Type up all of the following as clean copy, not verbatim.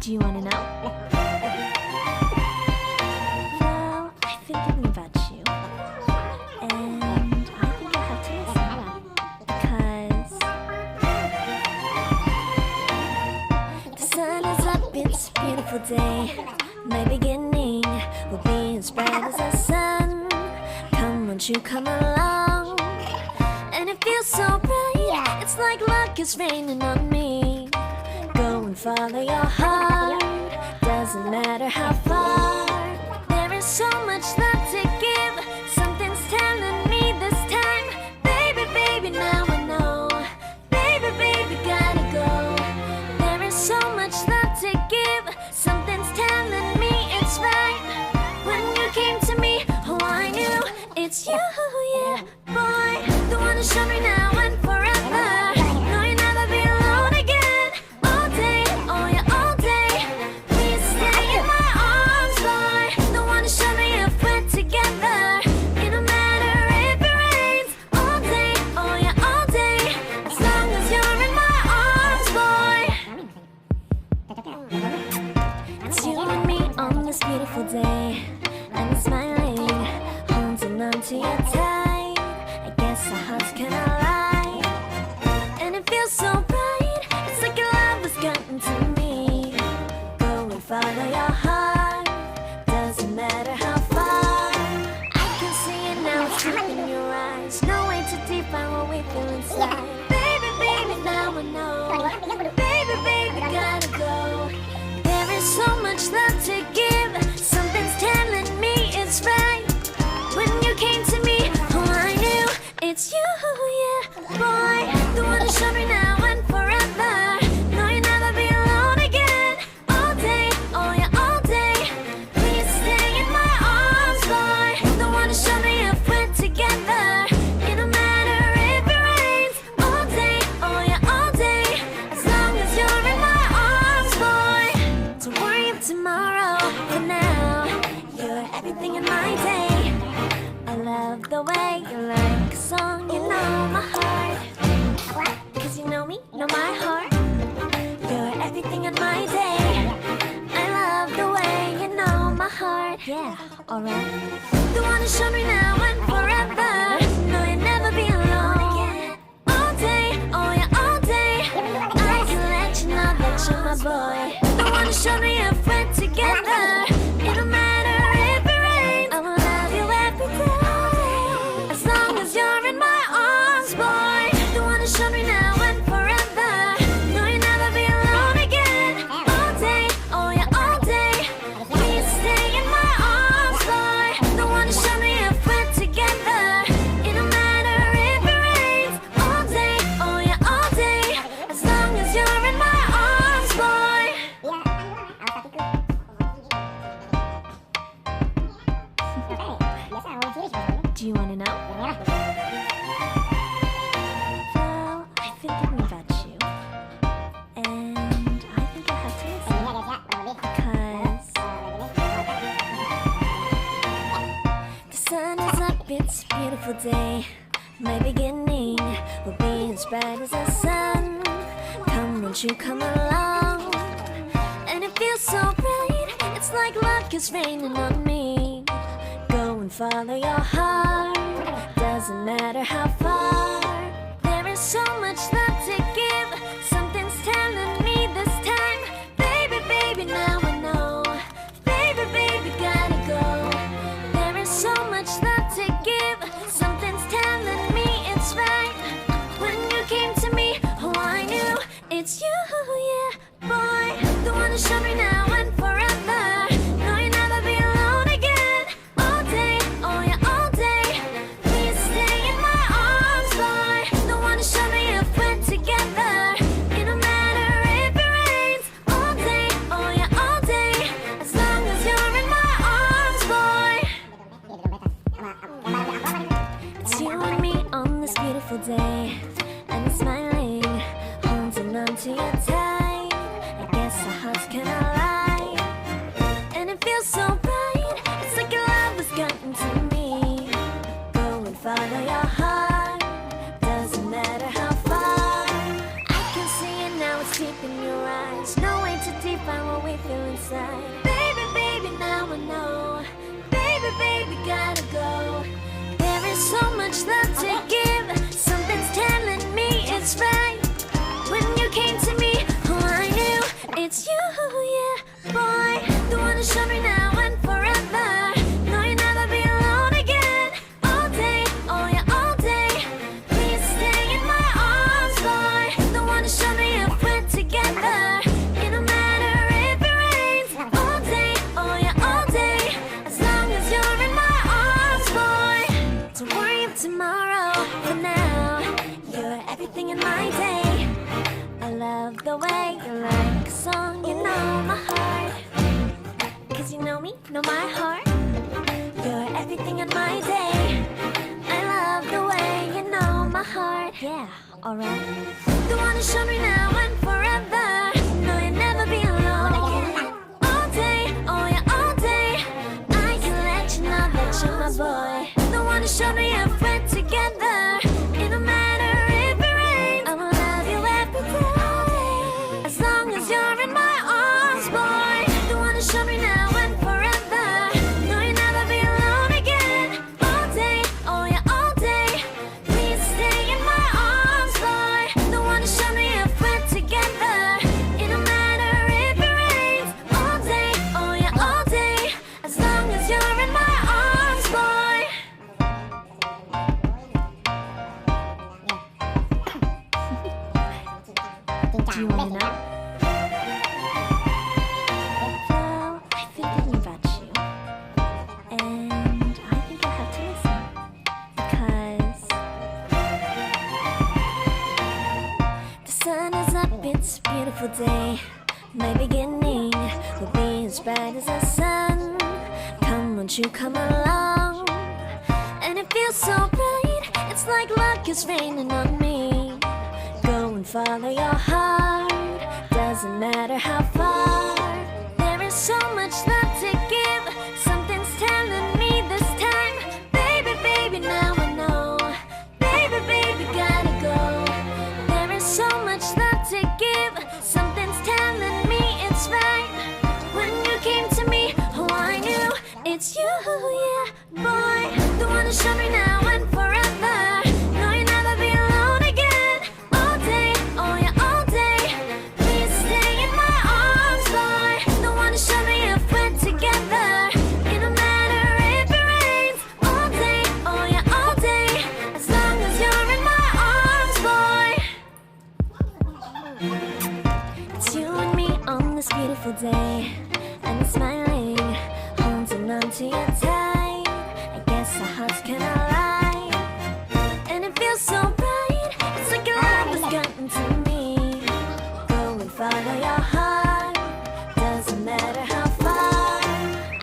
Do you want to know? Well, I've been thinking about you, and I think I have to listen, because the sun is up, it's a beautiful day. My beginning will be as bright as the sun. Come, won't you come along? And it feels so bright, it's like luck is raining on me. Go and follow your heart, doesn't matter how far. There is so much love to give, something's telling me this time. Baby, baby, now I know. Baby, baby, gotta go. There is so much love to give, something's telling me it's right. When you came to me, oh, I knew it's you, yeah, boy. The one who showed me now and forever. No, you'll never be alone again. All day, oh yeah, all day. Please stay in my arms, boy. The one who showed me if we're together. It don't matter if it rains. All day, oh yeah, all day. As long as you're in my arms, boy. It's you and me on this beautiful day. I'm smiling, holding on to your tight. I guess our hearts cannot lie. And it feels so bright, it's like your love has gotten to me. Go and follow your heart, doesn't matter how far. I can see it now, it's deep in your eyes. No way to define what we feel inside. Baby, baby, now I know. Baby, baby, gotta go. There is so much love to give, something's telling me it's right. When you came to me, oh, I knew it's you, yeah, boy. The one who showed me now and forever. No, you'll never be alone again. All day, oh yeah, all day. Please stay in my arms, boy. The one who showed me if we're together. It don't matter if it rains. All day, oh yeah, all day. As long as you're in my arms, boy. Don't worry of tomorrow. For now, you're everything in my day. I love the way you like a song, you know my heart. Cause you know me, know my heart. You're everything in my day. I love the way you know my heart. Yeah, alright. The one who showed me now and forever. No, you'll never be alone again. All day, oh yeah, all day. I can let you know that you're my boy. The one who showed me if we're together. It don't matter if it rains. I will love you every day. As long as you're in my arms, boy. The one who showed me now and forever. No, you'll never be alone again. All day, oh yeah, all day. Please stay in my arms, boy. The one who showed me if we're together. It don't matter if it rains. All day, oh yeah, all day. As long as you're in my arms, boy. Do you want to know? Well, I've been thinking about you, and I think I have to listen, because the sun is up, it's a beautiful day. My beginning will be as bright as the sun. Come, won't you come along? And it feels so bright, it's like luck is raining on me. Go and follow your heart, doesn't matter how far. There is so much love to give, something's telling me this time. Baby, baby, now I know. Baby, baby, gotta go. There is so much love to give, something's telling me it's right. When you came to me, oh, I knew it's you, yeah, boy. The one who showed me now and forever. No, you'll never be alone again. All day, oh yeah, all day. Please stay in my arms, boy. The one who showed me if we're together. It don't matter if it rains. All day, oh yeah, all day. As long as you're in my arms, boy. It's you and me on this beautiful day. I'm smiling, holding on to your tight. I guess our hearts cannot lie. And it feels so bright, it's like your love has gotten to me. Go and follow your heart, doesn't matter how far. I can see it now, it's deep in your eyes. No way to define what we everything in my day. I love the way you like a song, you know my heart. Cause you know me, know my heart. You're everything in my day. I love the way you know my heart. Yeah, alright. The one who showed me now and forever. No, you'll never be alone again. All day, oh yeah, all day. I can let you know that you're my boy. The one who showed me if we're together. It don't matter if it rains, I will love you every day. As long as you're in my arms, boy. The one who showed me now and forever. No, you'll never be alone again. All day, oh yeah, all day. Please stay in my arms, boy. The one who showed me if we're together. It don't matter if it rains. All day, oh yeah, all day. As long as you're in my arms, boy. Do you want to know? Well, I've been thinking about you. And I think I have to listen. Because the sun is up, it's a beautiful day. My beginning will be as bright as the sun. Come, won't you come along? And it feels so bright, it's like luck is raining on me. Go and follow your heart, doesn't matter how far. There is so much love to give, something's telling me this time. Baby, baby, now I know. Baby, baby, gotta go. There is so much love to give, something's telling me it's right. When you came to me, oh I knew it's you, yeah, boy. The one who showed me now and forever. No, you'll never be alone again. All day, oh yeah, all day. Please stay in my arms, boy. The one who showed me if we're together. It don't matter if it rains. All day, oh yeah, all day. As long as you're in my arms, boy. It's you and me on this beautiful day. And I'm smiling, holding on to you tight. I guess our hearts can align. And it feels so bright, it's like your love has gotten to me. Go and follow your heart, doesn't matter how far.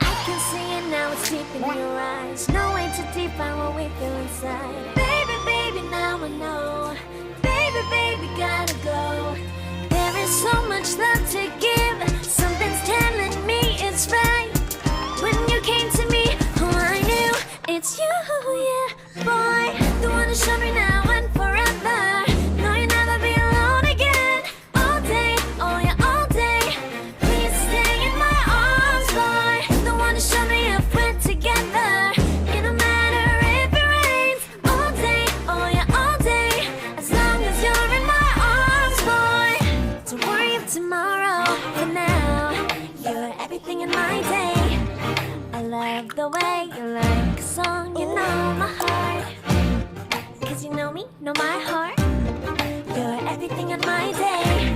I can see it now, it's deep in your eyes. No way to define what we feel inside. Baby, baby, now I know. Baby, baby, gotta go. There is so much love to give, something's telling me it's right. When you came to me, oh I knew it's you, yeah, boy. The one who showed me now and forever. No, you'll never be alone again. All day, oh yeah, all day. Please stay in my arms, boy. The one who showed me if we're together. It don't matter if it rains. All day, oh yeah, all day. As long as you're in my arms, boy. Don't worry of tomorrow. For now, you're everything in my day. I love the way you like a song, you know my heart. Cause you know me, know my heart. You're everything in my day.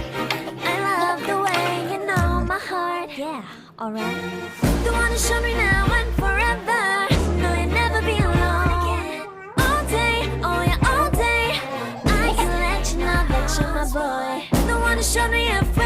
I love the way you know my heart. Yeah, alright. The one who showed me now and forever. No, you'll never be alone again. All day, oh yeah, all day. I can let you know that you're my boy. The one who showed me if